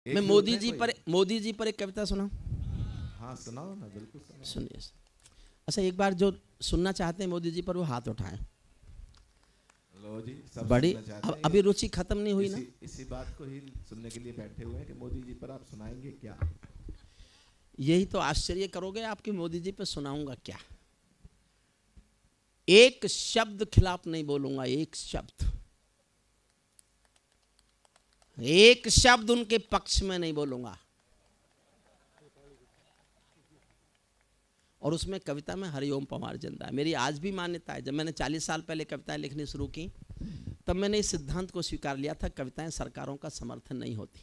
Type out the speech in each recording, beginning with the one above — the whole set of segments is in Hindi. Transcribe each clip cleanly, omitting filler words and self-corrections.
मैं मोदी जी पर एक कविता सुना। हाँ सुनाओ ना, बिल्कुल सुनाओ। सुनिए। अच्छा, एक बार जो सुनना चाहते हैं मोदी जी पर वो हाथ उठाएं। लो जी, सब बड़ी सुनना चाहते हैं। अभी रुचि खत्म नहीं हुई ना। इसी बात को ही सुनने के लिए बैठे हुए हैं कि मोदी जी पर आप सुनाएंगे क्या। यही तो आश्चर्य करोगे आपकी मोदी जी पर सुनाऊंगा क्या। एक शब्द खिलाफ नहीं बोलूंगा, एक शब्द उनके पक्ष में नहीं बोलूंगा। और उसमें कविता में हरिओम पवार जिंदा है। मेरी आज भी मान्यता है, जब मैंने 40 साल पहले कविताएं लिखनी शुरू की तब मैंने इस सिद्धांत को स्वीकार लिया था, कविताएं सरकारों का समर्थन नहीं होती।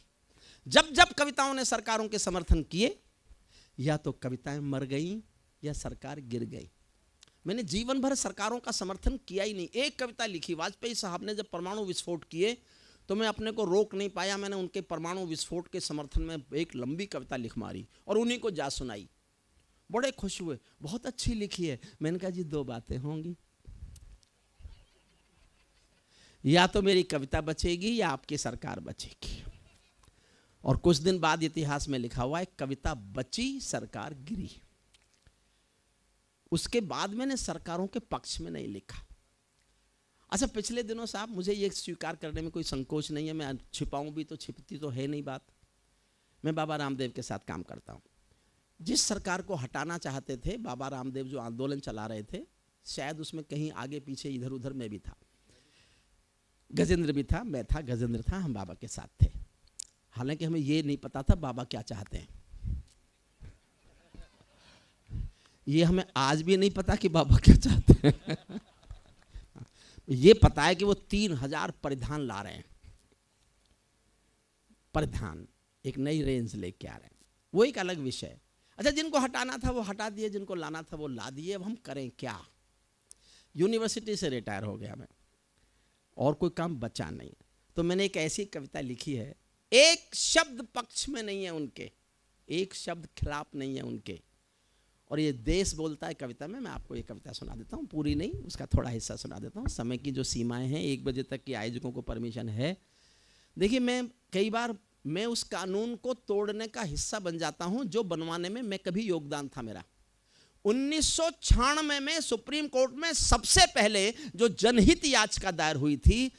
जब जब कविताओं ने सरकारों के समर्थन किए, या तो कविताएं मर गई या सरकार गिर गई। मैंने जीवन भर सरकारों का समर्थन किया ही नहीं। एक कविता लिखी, वाजपेयी साहब ने जब परमाणु विस्फोट किए तो मैं अपने को रोक नहीं पाया, मैंने उनके परमाणु विस्फोट के समर्थन में एक लंबी कविता लिख मारी और उन्हीं को जा सुनाई। बड़े खुश हुए, बहुत अच्छी लिखी है। मैंने कहा जी, दो बातें होंगी, या तो मेरी कविता बचेगी या आपकी सरकार बचेगी। और कुछ दिन बाद इतिहास में लिखा हुआ है, कविता बची सरकार गिरी। उसके बाद मैंने सरकारों के पक्ष में नहीं लिखा। अच्छा, पिछले दिनों साहब मुझे ये स्वीकार करने में कोई संकोच नहीं है, मैं छिपाऊं भी तो छिपती तो है नहीं बात। मैं बाबा रामदेव के साथ काम करता हूं। जिस सरकार को हटाना चाहते थे, बाबा रामदेव जो आंदोलन चला रहे थे, शायद उसमें कहीं आगे पीछे इधर उधर मैं भी था, गजेंद्र भी था, मैं था, गजेंद्र था, हम बाबा के साथ थे। हालांकि हमें ये नहीं पता था बाबा क्या चाहते हैं। ये हमें आज भी नहीं पता कि बाबा क्या चाहते हैं। ये पता है कि वो 3000 परिधान ला रहे हैं। परिधान एक नई रेंज लेके आ रहे हैं, वो एक अलग विषय है। अच्छा, जिनको हटाना था वो हटा दिए, जिनको लाना था वो ला दिए। अब हम करें क्या। यूनिवर्सिटी से रिटायर हो गया मैं, और कोई काम बचा नहीं। तो मैंने एक ऐसी कविता लिखी है, एक शब्द पक्ष में नहीं है उनके, एक शब्द खिलाफ नहीं है उनके, और ये देश बोलता है कविता में। मैं आपको ये कविता सुना देता हूँ, पूरी नहीं, उसका थोड़ा हिस्सा सुना देता हूँ। समय की जो सीमाएं हैं, 1 बजे तक की आयोजकों को परमिशन है। देखिए, मैं कई बार मैं उस कानून को तोड़ने का हिस्सा बन जाता हूं जो बनवाने में मैं कभी योगदान था मेरा। 1996 में सुप्रीम कोर्ट में सबसे पहले जो जनहित याचिका दायर हुई थी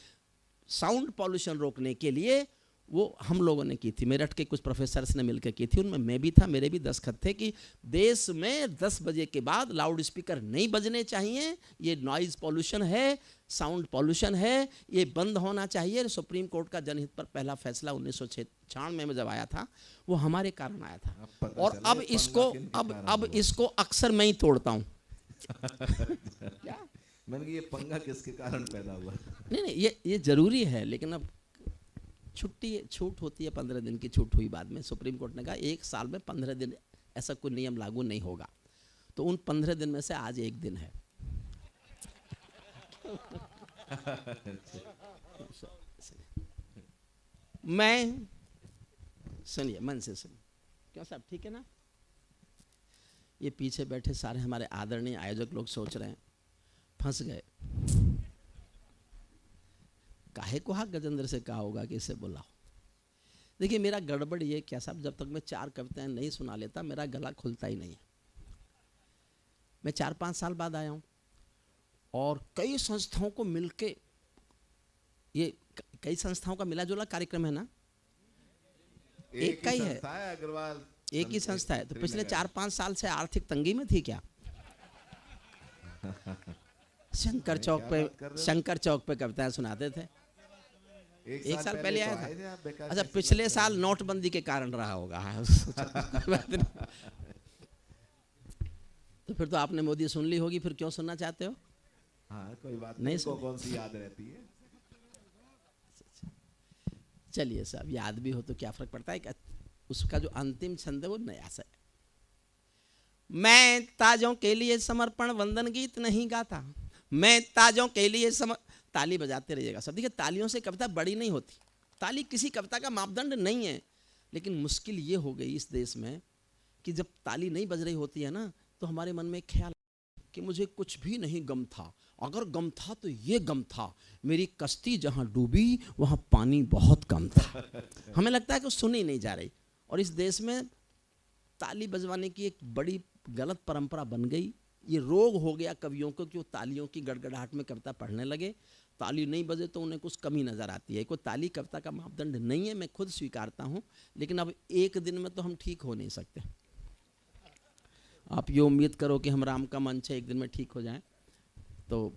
साउंड पॉल्यूशन रोकने के लिए, वो हम लोगों ने की थी। मेरठ के कुछ प्रोफेसर्स ने मिलकर की थी, उनमें मैं भी था, मेरे भी दस्तखत थे कि देश में 10 बजे के बाद लाउड स्पीकर नहीं बजने चाहिए, ये नॉइज पॉल्यूशन है, साउंड पॉल्यूशन है, ये बंद होना चाहिए। सुप्रीम कोर्ट का जनहित पर पहला फैसला 1996 में जब आया था, वो हमारे कारण आया था। और अब इसको अक्सर मैं ही तोड़ता हूँ। क्या मैंने कहा ये पंगा किसके कारण पैदा हुआ। नहीं, ये जरूरी है, लेकिन अब छूट होती है, 15 दिन की छूट हुई बाद में। सुप्रीम कोर्ट ने कहा 1 साल में 15 दिन ऐसा कोई नियम लागू नहीं होगा, तो उन 15 दिन में से आज 1 दिन है। मैं सुनिए, मन से सुनिए। क्यों साहब, ठीक है ना। ये पीछे बैठे सारे हमारे आदरणीय आयोजक लोग सोच रहे हैं फंस गए, काहे को गजेंद्र से कहा होगा कि इसे बुलाओ। देखिए, मेरा गड़बड़ ये क्या साहब, जब तक मैं 4 कविताएं नहीं सुना लेता मेरा गला खुलता ही नहीं है। मैं 4-5 साल बाद आया हूं और कई संस्थाओं को मिलके, ये कई संस्थाओं का मिला जुला कार्यक्रम है ना, एक का ही है, अग्रवाल एक ही संस्था है। तो पिछले 4-5 साल से आर्थिक तंगी में थी क्या। शंकर चौक पे कविताएं सुनाते थे। 1 साल पहले आया था। अच्छा, पिछले साल नोटबंदी के कारण रहा होगा। तो फिर तो आपने मोदी सुन ली होगी, फिर क्यों सुनना चाहते हो। हाँ, कोई बात नहीं, कौन सी याद रहती है। चलिए साहब, याद भी हो तो क्या फर्क पड़ता है। उसका जो अंतिम छंद है वो नया सा है। मैं ताजों के लिए समर्पण वंदन गीत नहीं गाता, मैं ताजों के लिए ताली बजाते रहिएगा सब। देखिए, तालियों से कविता बड़ी नहीं होती, ताली किसी कविता का मापदंड नहीं है। लेकिन मुश्किल ये हो गई इस देश में कि जब ताली नहीं बज रही होती है ना, तो हमारे मन में ख्याल कि मुझे कुछ भी नहीं गम था अगर गम था तो ये गम था, मेरी कश्ती जहां डूबी वहां पानी बहुत कम था। हमें लगता है कि सुन ही नहीं जा रही। और इस देश में ताली बजवाने की एक बड़ी गलत परंपरा बन गई। ये रोग हो गया कवियों को कि वो तालियों की गड़गड़ाहट में कविता पढ़ने लगे। ताली नहीं बजे तो उन्हें कुछ कमी नज़र आती है। कोई ताली कविता का मापदंड नहीं है, मैं खुद स्वीकारता हूँ, लेकिन अब एक दिन में तो हम ठीक हो नहीं सकते। आप ये उम्मीद करो कि हम राम का मंच है एक दिन में ठीक हो जाए, तो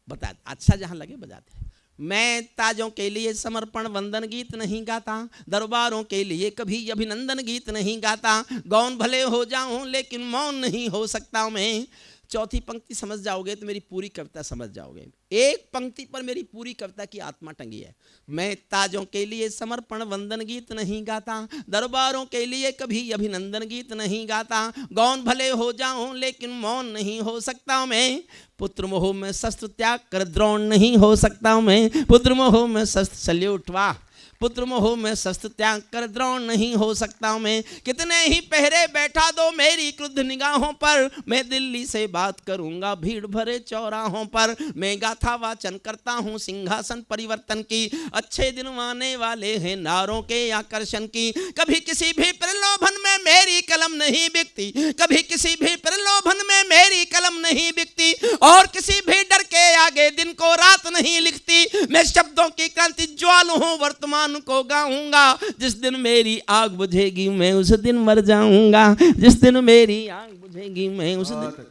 बता अच्छा जहाँ लगे बजाते हैं। मैं ताजों के लिए समर्पण वंदन गीत नहीं गाता, दरबारों के लिए कभी अभिनंदन गीत नहीं गाता, गौन भले हो जाऊं लेकिन मौन नहीं हो सकता मैं। चौथी पंक्ति समझ जाओगे तो मेरी पूरी कविता समझ जाओगे। एक पंक्ति पर मेरी पूरी कविता की आत्मा टंगी है। मैं ताजों के लिए समर्पण वंदन गीत नहीं गाता, दरबारों के लिए कभी अभिनंदन गीत नहीं गाता, गौन भले हो जाऊं लेकिन मौन नहीं हो सकता मैं। पुत्र मोह में शस्त्र त्याग कर द्रोण नहीं हो सकता मैं। पुत्र मोह में शस्त्र, सल्यूट, वाह। पुत्र मोह में शस्त्र त्याग कर द्रोण नहीं हो सकता मैं। कितने ही पहरे बैठा दो मेरी क्रुद्ध निगाहों पर, मैं दिल्ली से बात करूंगा भीड़ भरे चौराहों पर। मैं गाथा वाचन करता हूँ सिंहासन परिवर्तन की, अच्छे दिन आने वाले हैं नारों के आकर्षण की। कभी किसी भी प्रलोभन में मेरी कलम नहीं बिकती, कभी किसी भी प्रलोभन में मेरी कलम नहीं बिकती, और किसी भी डर के आगे दिन को रात नहीं लिखती। मैं शब्दों की क्रांति ज्वाल हूँ वर्तमान को गाऊंगा, जिस दिन मेरी आग बुझेगी मैं उस दिन मर जाऊंगा। जिस दिन मेरी आग बुझेगी मैं उस दिन,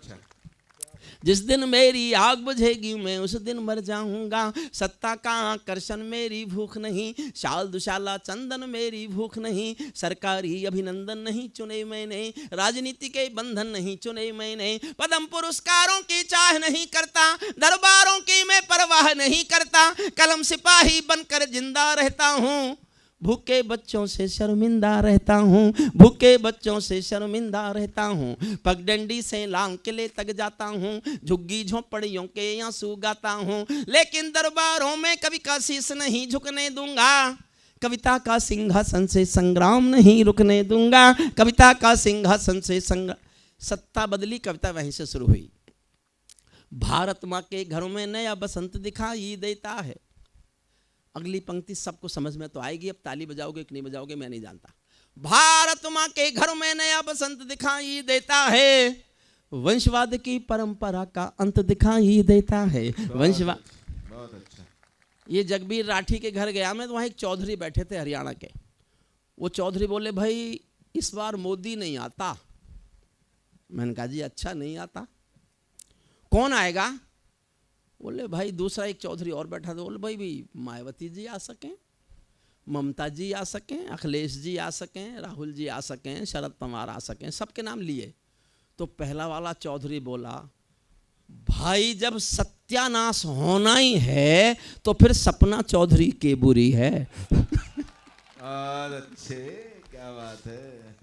जिस दिन मेरी आग बुझेगी मैं उस दिन मर जाऊंगा। सत्ता का आकर्षण मेरी भूख नहीं, शाल दुशाला चंदन मेरी भूख नहीं, सरकारी अभिनंदन नहीं चुने मैंने, राजनीति के बंधन नहीं चुने मैंने, पद्म पुरस्कारों की चाह नहीं करता, दरबारों की मैं परवाह नहीं करता, कलम सिपाही बनकर जिंदा रहता हूँ, भूखे बच्चों से शर्मिंदा रहता हूँ, भूखे बच्चों से शर्मिंदा रहता हूँ, पगडंडी से लांग किले तक जाता हूँ, झुग्गी झोंपड़ियों के आंसू गाता हूँ, लेकिन दरबारों में कभी का शीश नहीं झुकने दूंगा, कविता का सिंहासन से संग्राम नहीं रुकने दूंगा, कविता का सिंहासन से सत्ता बदली, कविता वहीं से शुरू हुई। भारत माँ के घरों में नया बसंत दिखाई देता है। अगली पंक्ति सबको समझ में तो आएगी, अब ताली बजाओगे कि नहीं बजाओगे मैं नहीं जानता। भारत माँ के घर में नया बसंत दिखाई देता है, वंशवाद की परंपरा का अंत दिखाई देता है। वंशवाद, बहुत अच्छा। ये जगबीर राठी के घर गया मैं, तो वहाँ एक चौधरी बैठे थे हरियाणा के। वो चौधरी बोले भाई इस बार मोदी नहीं आता। मैंने कहा जी अच्छा नहीं आता, कौन आएगा? बोले भाई दूसरा एक चौधरी और बैठा था, बोले भाई भी मायावती जी आ सकें, ममता जी आ सकें, अखिलेश जी आ सकें, राहुल जी आ सकें, शरद पवार आ सकें, सबके नाम लिए। तो पहला वाला चौधरी बोला भाई जब सत्यानाश होना ही है तो फिर सपना चौधरी के बुरी है। और अच्छे, क्या बात है।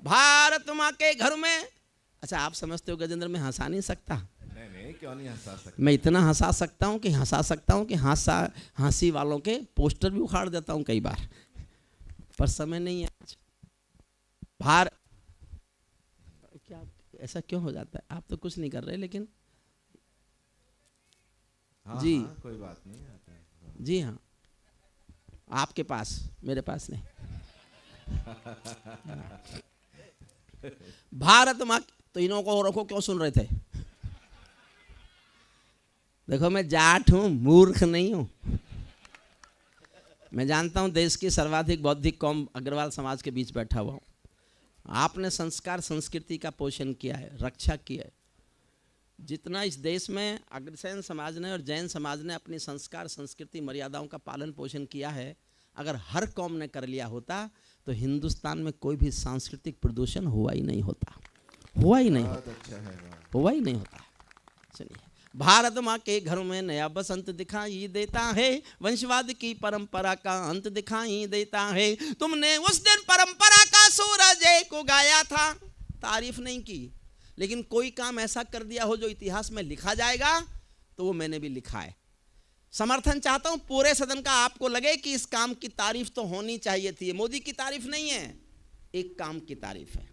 भारत माँ के घर में, अच्छा आप समझते हो गजेंद्र मैं हंसा नहीं सकता? नहीं, क्यों नहीं हंसा सकता? मैं इतना हंसा सकता हूँ कि हंसी वालों के पोस्टर भी उखाड़ देता हूँ कई बार, पर समय नहीं है। क्या ऐसा क्यों हो जाता है? आप तो कुछ नहीं कर रहे, लेकिन हाँ, जी हाँ, कोई बात नहीं आता है। जी हाँ, आपके पास, मेरे पास नहीं। भारत माँ, तो इन्हों को औरों को क्यों सुन रहे थे? देखो मैं जाट हूं, मूर्ख नहीं हूं। मैं जानता हूं देश की सर्वाधिक बौद्धिक कौम अग्रवाल समाज के बीच बैठा हुआ हूं। आपने संस्कार संस्कृति का पोषण किया है, रक्षा की है। जितना इस देश में अग्रसेन समाज ने और जैन समाज ने अपनी संस्कार संस्कृति मर्यादाओं का पालन पोषण किया है, अगर हर कौम ने कर लिया होता तो हिंदुस्तान में कोई भी सांस्कृतिक प्रदूषण हुआ ही नहीं होता, हुआ ही नहीं होता, हुआ ही नहीं होता। सुनिए, भारत माँ के घर में नया बसंत दिखाई देता है, वंशवाद की परंपरा का अंत दिखाई देता है। तुमने उस दिन परंपरा का सूरज को गाया था, तारीफ नहीं की, लेकिन कोई काम ऐसा कर दिया हो जो इतिहास में लिखा जाएगा, तो वो मैंने भी लिखा है। समर्थन चाहता हूं पूरे सदन का, आपको लगे कि इस काम की तारीफ तो होनी चाहिए थी। मोदी की तारीफ नहीं है, एक काम की तारीफ है।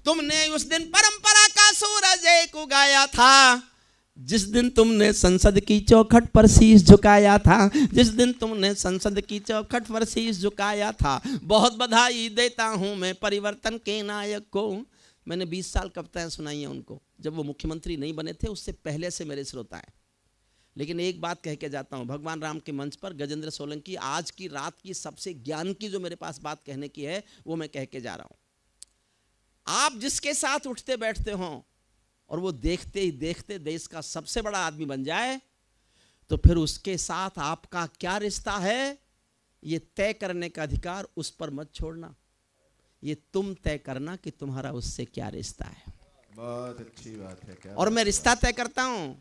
तुमने उस दिन परंपरा का सूरज को गाया था, जिस दिन तुमने संसद की चौखट पर शीश झुकाया था, जिस दिन तुमने संसद की चौखट पर शीश झुकाया था, बहुत बधाई देता हूं मैं परिवर्तन के नायक को। मैंने 20 साल कविताएं सुनाई हैं उनको, जब वो मुख्यमंत्री नहीं बने थे, उससे पहले से मेरे श्रोता हैं। लेकिन एक बात कह के जाता हूं, भगवान राम के मंच पर गजेंद्र सोलंकी आज की रात की सबसे ज्ञान की जो मेरे पास बात कहने की है, वो मैं कह के जा रहा हूं। आप जिसके साथ उठते बैठते हो और वो देखते ही देखते देश का सबसे बड़ा आदमी बन जाए, तो फिर उसके साथ आपका क्या रिश्ता है, ये तय करने का अधिकार उस पर मत छोड़ना। ये तुम तय करना कि तुम्हारा उससे क्या रिश्ता है। बहुत अच्छी बात है। क्या और मैं रिश्ता तय करता हूं,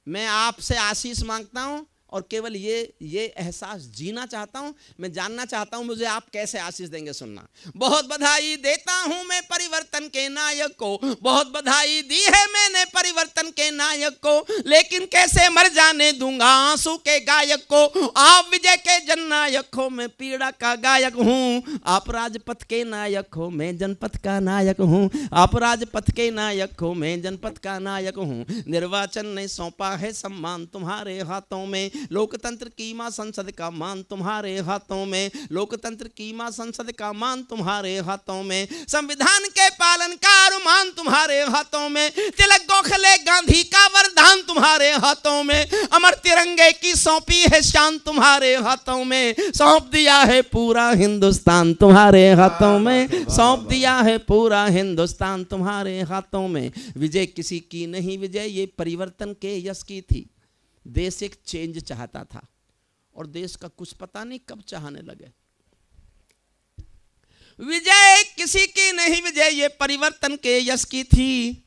मैं आपसे आशीष मांगता हूं और केवल ये एहसास जीना चाहता हूं। मैं जानना चाहता हूं मुझे आप कैसे आशीष देंगे। सुनना, बहुत बधाई देता हूं मैं परिवर्तन के नायक को, बहुत बधाई दी है मैंने परिवर्तन के नायक को, लेकिन कैसे मर जाने दूंगा आंसू के गायक को। आप विजय के जननायक हो, मैं पीड़ा का गायक हूं। आप राजपथ के नायक हो, मैं जनपथ का नायक हूं। आप राजपथ के नायक हो, मैं जनपथ का नायक हूं। निर्वाचन ने सौंपा है सम्मान तुम्हारे हाथों में, लोकतंत्र की मां संसद का मान तुम्हारे हाथों में, लोकतंत्र की मां संसद का मान तुम्हारे हाथों में, संविधान के पालन का अरमान तुम्हारे हाथों में, तिलक गोखले गांधी का वरदान तुम्हारे हाथों में, अमर तिरंगे की सौंपी है शान तुम्हारे हाथों में, सौंप दिया है पूरा हिंदुस्तान तुम्हारे हाथों में, सौंप दिया है पूरा हिंदुस्तान तुम्हारे हाथों में। विजय किसी की नहीं, विजय ये परिवर्तन के यश की थी। देश एक चेंज चाहता था और देश का कुछ पता नहीं कब चाहने लगे। विजय किसी की नहीं, विजय ये परिवर्तन के यश की थी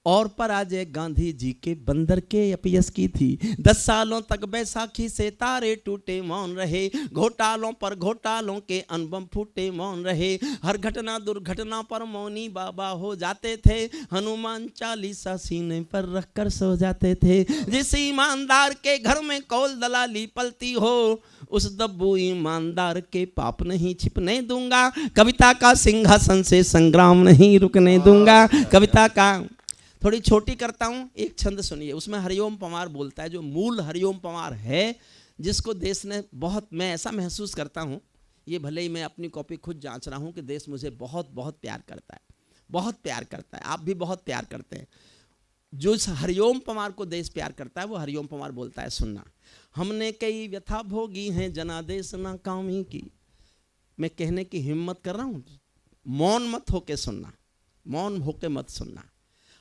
और पराजय गांधी जी के बंदर के अपयश की थी। 10 सालों तक बैसाखी से तारे टूटे मौन रहे, घोटालों पर घोटालों के अनबम फूटे मौन रहे, हर घटना दुर्घटना पर मौनी बाबा हो जाते थे, हनुमान चालीसा सीने पर रखकर सो जाते थे। जिस ईमानदार के घर में कौल दलाली पलती हो, उस दब्बू ईमानदार के पाप नहीं छिपने दूंगा, कविता का सिंहासन से संग्राम नहीं रुकने दूंगा। कविता का थोड़ी छोटी करता हूं, एक छंद सुनिए। उसमें हरिओम पंवार बोलता है, जो मूल हरिओम पंवार है, जिसको देश ने बहुत, मैं ऐसा महसूस करता हूं, ये भले ही मैं अपनी कॉपी खुद जांच रहा हूं कि देश मुझे बहुत बहुत प्यार करता है, बहुत प्यार करता है। आप भी बहुत प्यार करते हैं। जो इस हरिओम पंवार को देश प्यार करता है, वो हरिओम पंवार बोलता है, सुनना, हमने कई व्यथा भोगी हैं जनादेश नाकामी की। मैं कहने की हिम्मत कर रहा हूं, मौन मत होके सुनना, मौन होके मत सुनना।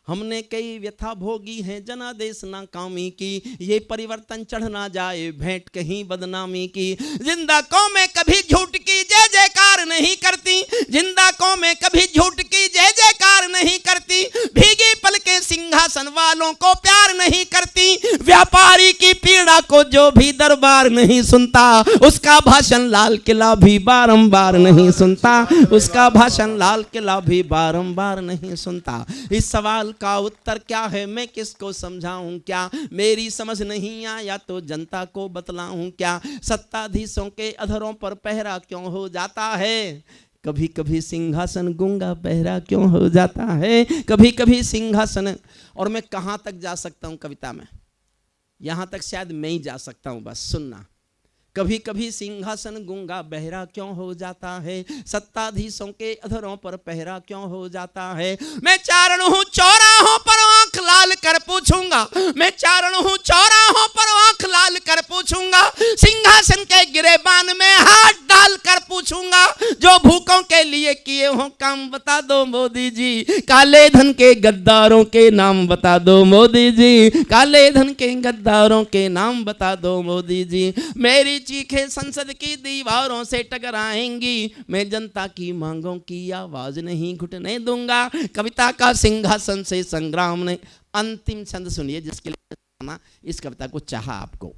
हमने कई व्यथा भोगी हैं जनादेश नाकामी की, ये परिवर्तन चढ़ ना जाए भेंट कहीं बदनामी की। जिंदा कौमें कभी झूठ की जय जयकार नहीं करती, जिंदा कौमें कभी झूठ की जय जयकार नहीं करती, भीगी पलकें सिंहासन वालों को प्यार नहीं करती, व्यापारी की पीड़ा को जो भी दरबार नहीं सुनता, उसका भाषण लाल किला भी बारंबार नहीं सुनता, उसका भाषण लाल किला भी बारंबार नहीं सुनता। इस सवाल का उत्तर क्या है, मैं किसको समझाऊं क्या, मेरी समझ नहीं आया तो जनता को बतलाऊं क्या, सत्ताधीशों के अधरों पर पहरा क्यों हो जाता है, कभी कभी सिंहासन गूंगा बहरा क्यों हो जाता है, कभी कभी सिंहासन। और मैं कहां तक जा सकता हूं कविता में, यहां तक शायद मैं ही जा सकता हूं, बस सुनना। कभी कभी सिंहासन गूंगा बहरा क्यों हो जाता है, सत्ताधीशों के अधरों पर पहरा क्यों हो जाता है। मैं चारण हूं चौराहों पर आंख लाल कर पूछूंगा, मैं चारण हूं चौराहों पर आंख लाल कर पूछूंगा, सिंहासन के गिरेबान में हाथ डाल कर पूछूंगा, जो भूखों के लिए किए हो काम बता दो मोदी जी, काले धन के गद्दारों के नाम बता दो मोदी जी, काले धन के गद्दारों के नाम बता दो मोदी जी। मेरी चीखें संसद की दीवारों से टकराएंगी, मैं जनता की मांगों की आवाज नहीं घुटने दूंगा, कविता का सिंहासन से संग्राम ने। अंतिम छंद सुनिए, जिसके लिए इस कविता को चाहा आपको।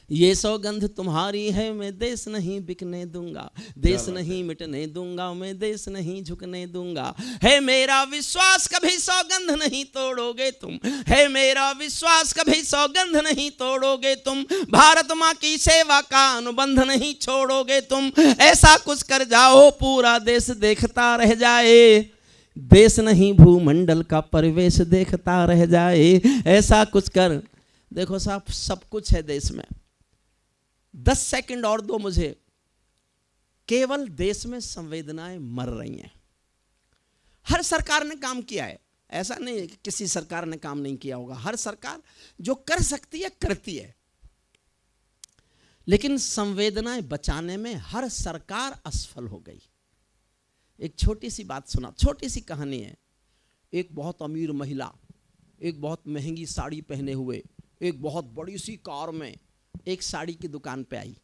ये सौगंध तुम्हारी है मैं देश नहीं बिकने दूंगा, देश नहीं मिटने दूंगा, मैं देश नहीं झुकने दूंगा। है मेरा विश्वास कभी सौगंध नहीं तोड़ोगे तुम, है मेरा विश्वास कभी सौगंध नहीं तोड़ोगे तुम, भारत माँ की सेवा का अनुबंध नहीं छोड़ोगे तुम। ऐसा कुछ कर जाओ पूरा देश देखता रह जाए, देश नहीं भूमंडल का परिवेश देखता रह जाए, ऐसा कुछ कर। देखो साहब, सब कुछ है देश में, 10 सेकंड और दो मुझे। केवल देश में संवेदनाएं मर रही हैं। हर सरकार ने काम किया है, ऐसा नहीं है कि किसी सरकार ने काम नहीं किया होगा। हर सरकार जो कर सकती है करती है, लेकिन संवेदनाएं बचाने में हर सरकार असफल हो गई। एक छोटी सी बात सुना, छोटी सी कहानी है। एक बहुत अमीर महिला एक बहुत महंगी साड़ी पहने हुए एक बहुत बड़ी सी कार में एक साड़ी की दुकान पे आई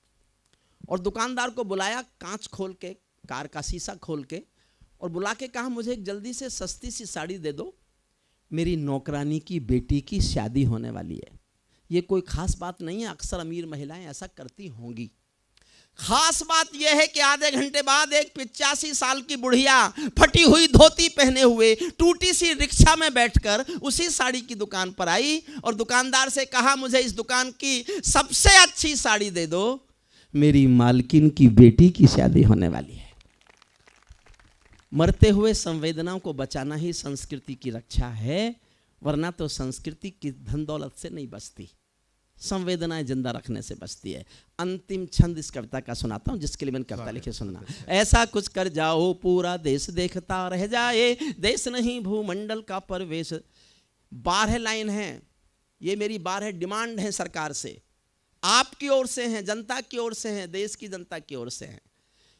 और दुकानदार को बुलाया, कांच खोल के, कार का शीशा खोल के, और बुला के कहा मुझे एक जल्दी से सस्ती सी साड़ी दे दो, मेरी नौकरानी की बेटी की शादी होने वाली है। ये कोई खास बात नहीं है, अक्सर अमीर महिलाएं ऐसा करती होंगी। खास बात यह है कि आधे घंटे बाद एक 85 साल की बुढ़िया फटी हुई धोती पहने हुए टूटी सी रिक्शा में बैठकर उसी साड़ी की दुकान पर आई और दुकानदार से कहा मुझे इस दुकान की सबसे अच्छी साड़ी दे दो, मेरी मालकिन की बेटी की शादी होने वाली है। मरते हुए संवेदनाओं को बचाना ही संस्कृति की रक्षा है, वरना तो संस्कृति की धन दौलत से नहीं बचती, संवेदनाएं जिंदा रखने से बचती है। अंतिम छंद इस कविता का सुनाता हूं, जिसके लिए मैंने कविता लिखी, सुनना। ऐसा कुछ कर जाओ पूरा देश देखता रह जाए, देश नहीं भूमंडल का परिवेश। 12 लाइन है, ये मेरी 12 डिमांड है सरकार से, आपकी ओर से हैं, जनता की ओर से हैं, देश की जनता की ओर से हैं।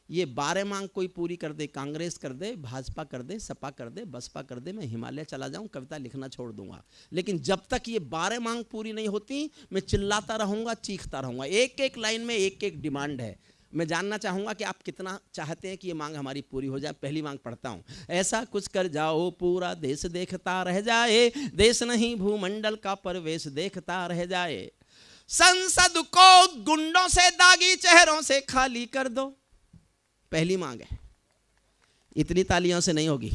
ये 12 मांग कोई पूरी कर दे, कांग्रेस कर दे, भाजपा कर दे, सपा कर दे, बसपा कर दे, मैं हिमालय चला जाऊं, कविता लिखना छोड़ दूंगा। लेकिन जब तक ये 12 मांग पूरी नहीं होती, मैं चिल्लाता रहूंगा, चीखता रहूंगा। एक एक लाइन में एक एक डिमांड है। मैं जानना चाहूंगा कि आप कितना चाहते हैं कि ये मांग हमारी पूरी हो जाए। पहली मांग पढ़ता हूं। ऐसा कुछ कर जाओ पूरा देश देखता रह जाए, देश नहीं भूमंडल का परिवेश देखता रह जाए। संसद को गुंडों से दागी चेहरों से खाली कर दो, पहली मांग है। इतनी तालियों से नहीं होगी,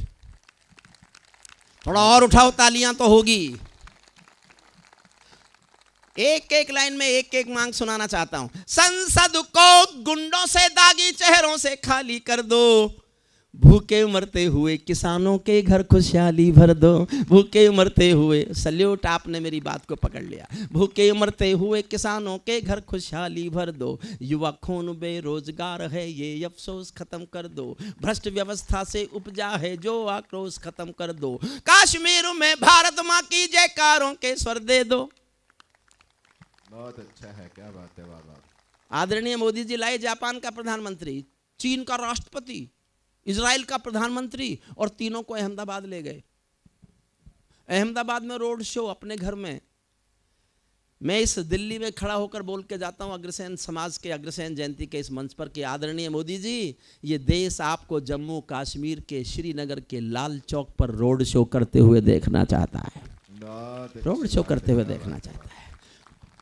थोड़ा और उठाओ, तालियां तो होगी। एक एक लाइन में एक एक मांग सुनाना चाहता हूं। संसद को गुंडों से दागी चेहरों से खाली कर दो, भूखे मरते हुए किसानों के घर खुशहाली भर दो। भूखे मरते हुए, सल्यूट, आपने मेरी बात को पकड़ लिया। भूखे मरते हुए किसानों के घर खुशहाली भर दो। युवा खून बेरोजगार है ये अफसोस खत्म कर दो। भ्रष्ट व्यवस्था से उपजा है जो आक्रोश खत्म कर दो। कश्मीर में भारत माँ की जयकारों के स्वर दे दो। बहुत अच्छा है, क्या बात है, वाह वाह। आदरणीय मोदी जी लाए जापान का प्रधानमंत्री, चीन का राष्ट्रपति, इजराइल का प्रधानमंत्री, और तीनों को अहमदाबाद ले गए। अहमदाबाद में रोड शो अपने घर में। मैं इस दिल्ली में खड़ा होकर बोल के जाता हूं अग्रसेन समाज के अग्रसेन जयंती के इस मंच पर कि आदरणीय मोदी जी, ये देश आपको जम्मू कश्मीर के श्रीनगर के लाल चौक पर रोड शो करते हुए देखना चाहता है। रोड शो करते हुए देखना चाहता है।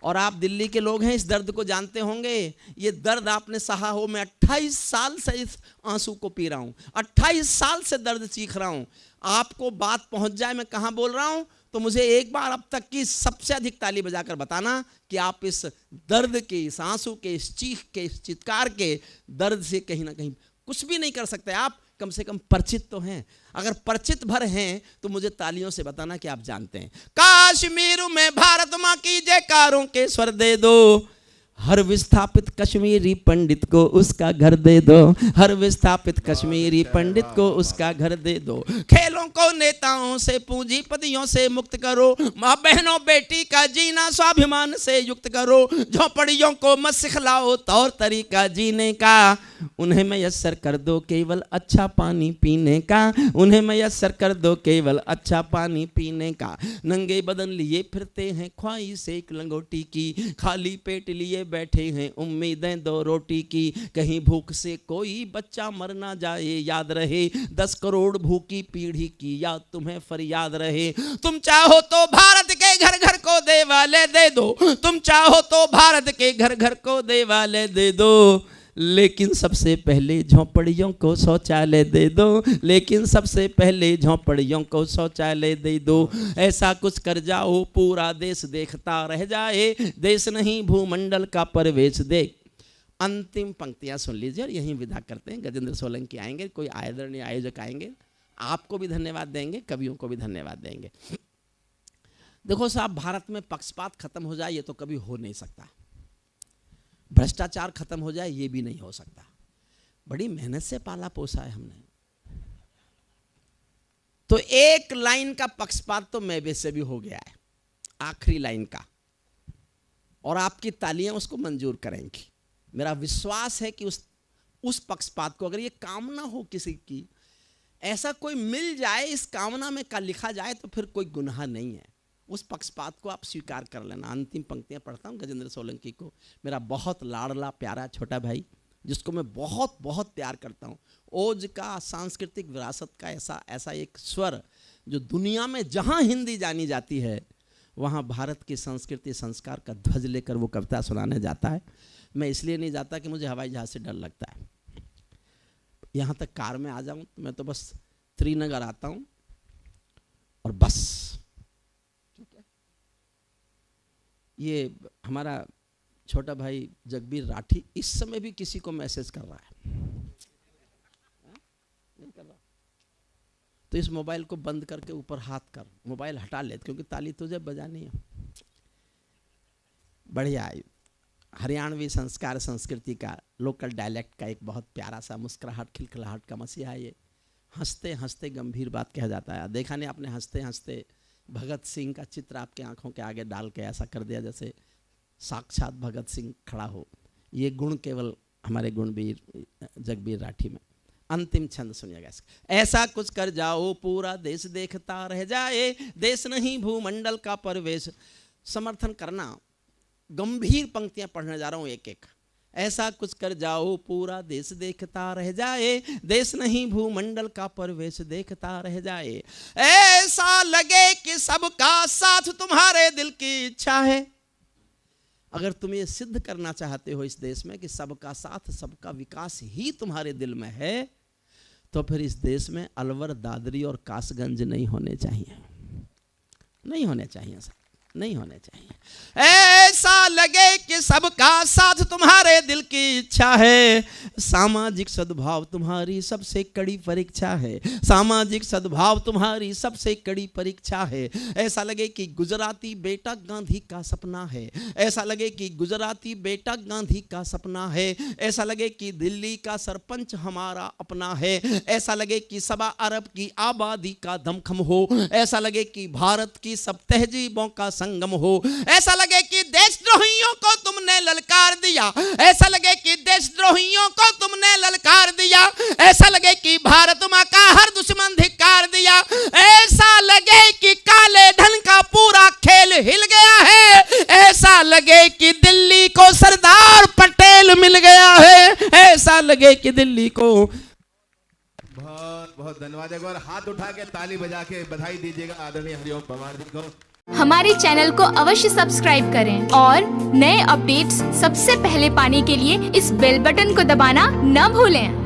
और आप दिल्ली के लोग हैं, इस दर्द को जानते होंगे। ये दर्द आपने सहा हो। मैं 28 साल से इस आंसू को पी रहा हूं, 28 साल से दर्द चीख रहा हूं। आपको बात पहुंच जाए मैं कहां बोल रहा हूं, तो मुझे एक बार अब तक की सबसे अधिक ताली बजाकर बताना कि आप इस दर्द के, इस आंसू के, इस चीख के, इस चित्कार के दर्द से कहीं ना कहीं कुछ भी नहीं कर सकते। आप कम से कम परिचित तो हैं। अगर परिचित भर हैं तो मुझे तालियों से बताना कि आप जानते हैं। कश्मीर में भारत मां की जयकारों के स्वर दे दो। हर विस्थापित कश्मीरी पंडित को उसका घर दे दो। हर विस्थापित कश्मीरी पंडित को उसका घर दे दो। खेलों को नेताओं से, पूंजीपतियों से मुक्त करो। माँ बहनों बेटी का जीना स्वाभिमान से युक्त करो। झोपड़ियों को मत सिखलाओ तौर तरीका जीने का। उन्हें मैसर कर दो केवल अच्छा पानी पीने का। उन्हें मैसर कर दो केवल अच्छा पानी पीने का। नंगे बदन लिए फिरते हैं ख्वाहिश एक लंगोटी की। खाली पेट लिए बैठे हैं उम्मीदें 2 रोटी की। कहीं भूख से कोई बच्चा मर ना जाए, याद रहे 10 करोड़ भूखी पीढ़ी की याद तुम्हें फरियाद रहे। तुम चाहो तो भारत के घर घर को देवालय दे दो। तुम चाहो तो भारत के घर घर को देवालय दे दो। लेकिन सबसे पहले झोंपड़ियों को शौचालय दे दो। लेकिन सबसे पहले झोंपड़ियों को शौचालय दे दो। ऐसा कुछ कर जाओ पूरा देश देखता रह जाए, देश नहीं भूमंडल का परिवेश देख। अंतिम पंक्तियां सुन लीजिए और यहीं विदा करते हैं। गजेंद्र सोलंकी आएंगे, कोई आदरणीय आयोजक आएंगे आपको भी धन्यवाद देंगे, कवियों को भी धन्यवाद देंगे। देखो साहब, भारत में पक्षपात खत्म हो जाए ये तो कभी हो नहीं सकता, भ्रष्टाचार खत्म हो जाए ये भी नहीं हो सकता। बड़ी मेहनत से पाला पोसा है हमने, तो एक लाइन का पक्षपात तो मेवे से भी हो गया है, आखिरी लाइन का, और आपकी तालियां उसको मंजूर करेंगी। मेरा विश्वास है कि उस पक्षपात को, अगर ये कामना हो किसी की, ऐसा कोई मिल जाए इस कामना में का लिखा जाए, तो फिर कोई गुनाह नहीं है। उस पक्षपात को आप स्वीकार कर लेना। अंतिम पंक्तियां पढ़ता हूं गजेंद्र सोलंकी को, मेरा बहुत लाडला प्यारा छोटा भाई, जिसको मैं बहुत बहुत प्यार करता हूं। ओज का, सांस्कृतिक विरासत का ऐसा एक स्वर जो दुनिया में जहां हिंदी जानी जाती है, वहां भारत की संस्कृति संस्कार का ध्वज लेकर वो कविता सुनाने जाता है। मैं इसलिए नहीं जाता कि मुझे हवाई जहाज से डर लगता है। यहाँ तक कार में आ जाऊँ तो मैं तो बस श्रीनगर आता हूँ और बस। ये हमारा छोटा भाई जगबीर राठी इस समय भी किसी को मैसेज कर रहा है, नहीं कर रहा, तो इस मोबाइल को बंद करके ऊपर हाथ कर, मोबाइल हटा ले, क्योंकि ताली तुझे बजानी है। बढ़िया, हरियाणवी संस्कार संस्कृति का, लोकल डायलेक्ट का एक बहुत प्यारा सा मुस्कुराहट, खिलखिलाहट का मसीहा है ये। हंसते हंसते गंभीर बात कहा जाता है। देखा नहीं आपने, हंसते हंसते भगत सिंह का चित्र आपके आंखों के आगे डाल के ऐसा कर दिया जैसे साक्षात भगत सिंह खड़ा हो। ये गुण केवल हमारे गुणवीर जगबीर राठी में। अंतिम छंद सुनिएगा इसका। ऐसा कुछ कर जाओ पूरा देश देखता रह जाए, देश नहीं भूमंडल का परवेश। समर्थन करना, गंभीर पंक्तियां पढ़ने जा रहा हूं एक एक। ऐसा कुछ कर जाओ पूरा देश देखता रह जाए, देश नहीं भूमंडल का परवेश देखता रह जाए। ऐसा लगे कि सबका साथ तुम्हारे दिल की इच्छा है। अगर तुम ये सिद्ध करना चाहते हो इस देश में कि सबका साथ सबका विकास ही तुम्हारे दिल में है, तो फिर इस देश में अलवर, दादरी और कासगंज नहीं होने चाहिए, नहीं होने चाहिए सर, नहीं होने चाहिए। ऐसा लगे कि सबका साथ तुम्हारे दिल की इच्छा है, सामाजिक सद्भाव तुम्हारी सबसे कड़ी परीक्षा है, सामाजिक सद्भाव तुम्हारी सबसे कड़ी परीक्षा है। ऐसा लगे कि गुजराती बेटा गांधी का सपना है, ऐसा लगे कि गुजराती बेटा गांधी का सपना है। ऐसा लगे कि दिल्ली का सरपंच हमारा अपना है, ऐसा लगे कि 1.25 अरब की आबादी का दमखम हो, ऐसा लगे कि भारत की सब तहजीबों का संगम हो। ऐसा लगे कि देशद्रोहियों को तुमने ललकार दिया, ऐसा लगे कि देशद्रोहियों को तुमने ललकार दिया। ऐसा लगे कि भारत मां का हर दुश्मन धिक्कार दिया। ऐसा लगे कि काले धन का पूरा खेल हिल गया है, ऐसा लगे कि दिल्ली को सरदार पटेल मिल गया है, ऐसा लगे कि दिल्ली को। बहुत बहुत धन्यवाद। एक बार हाथ उठा के ताली बजा के बधाई दीजिएगा आदरणीय हरिओम परमार जी को। हमारे चैनल को अवश्य सब्सक्राइब करें और नए अपडेट्स सबसे पहले पाने के लिए इस बेल बटन को दबाना न भूलें।